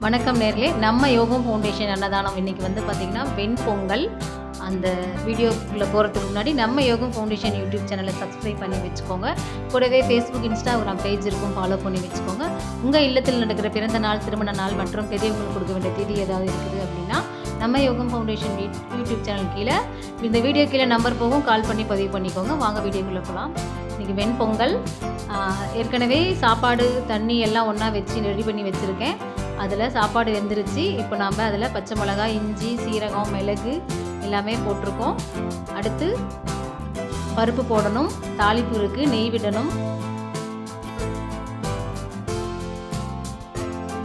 வணக்கம் நேர்களே, நம்ம யோகம் ஃபவுண்டேஷன் அன்னதானம் இன்றைக்கி வந்து பார்த்திங்கன்னா வெண்பொங்கல். அந்த வீடியோக்குள்ளே போகிறதுக்கு முன்னாடி நம்ம யோகம் ஃபவுண்டேஷன் யூடியூப் சேனலை சப்ஸ்கிரைப் பண்ணி வச்சுக்கோங்க. கூடவே ஃபேஸ்புக், இன்ஸ்டாகிராம் பேஜ் இருக்கும், ஃபாலோ பண்ணி வச்சுக்கோங்க. உங்கள் இல்லத்தில் நடக்கிற பிறந்த நாள், திருமண நாள் மற்றும் பெரியவங்களுக்கு கொடுக்க வேண்டிய தேதி ஏதாவது இருக்குது அப்படின்னா நம்ம யோகம் ஃபவுண்டேஷன் யூடியூப் சேனல் கீழே இந்த வீடியோ கீழே நம்பர் போகும், கால் பண்ணி பதிவு பண்ணிக்கோங்க. வாங்க வீடியோக்குள்ளே போகலாம். இன்றைக்கி வெண்பொங்கல். ஏற்கனவே சாப்பாடு தண்ணி எல்லாம் ஒன்றா வச்சு ரெடி பண்ணி வச்சுருக்கேன். அதில் சாப்பாடு வெந்துருச்சு. இப்போ நாம் அதில் பச்சை மிளகாய், இஞ்சி, சீரகம், மிளகு எல்லாமே போட்டிருக்கோம். அடுத்து பருப்பு போடணும், தாளிப்பு இருக்குது, நெய் விடணும்.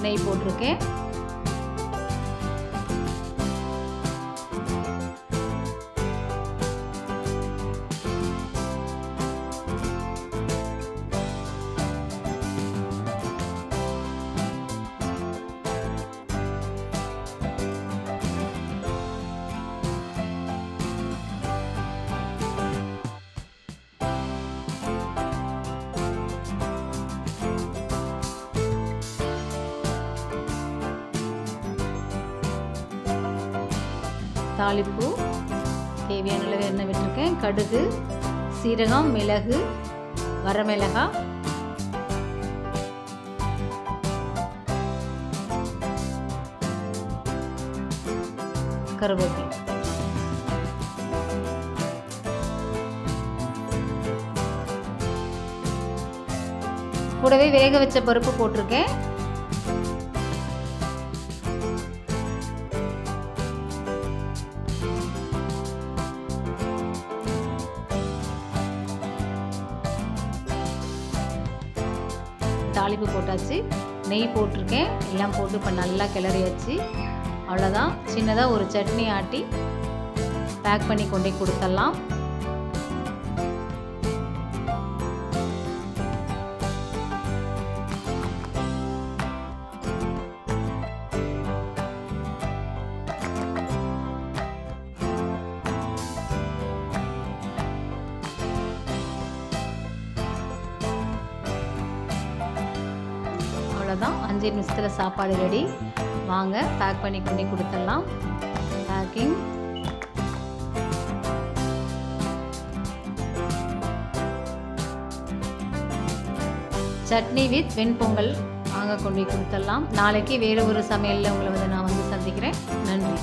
நெய் போட்டிருக்கேன். தாளிப்பு தேவையான அளவு எண்ணெய் விட்டுருக்கேன். கடுகு, சீரகம், மிளகு, வரமிளகாய், கருவேப்பிலை. கூடவே வேக வச்ச பருப்பு போட்டிருக்கேன். தாளிப்பு போட்டாச்சு, நெய் போட்டிருக்கேன். எல்லாம் போட்டு இப்போ நல்லா கிளறியாச்சு. அவ்வளோதான். சின்னதாக ஒரு சட்னி ஆட்டி பேக் பண்ணி கொண்டே கொடுத்துடலாம். அவ்வளோதான். 5 நிமிஷத்தில் சாப்பாடு ரெடி. வாங்க பேக் பண்ணி கொண்டு கொடுத்துடலாம். பேக்கிங். சட்னி வித் வெண்பொங்கல் வாங்க கொண்டு கொடுத்துடலாம். நாளைக்கு வேறு ஒரு சமையலில் உங்களை நான் சந்திக்கிறேன். நன்றி.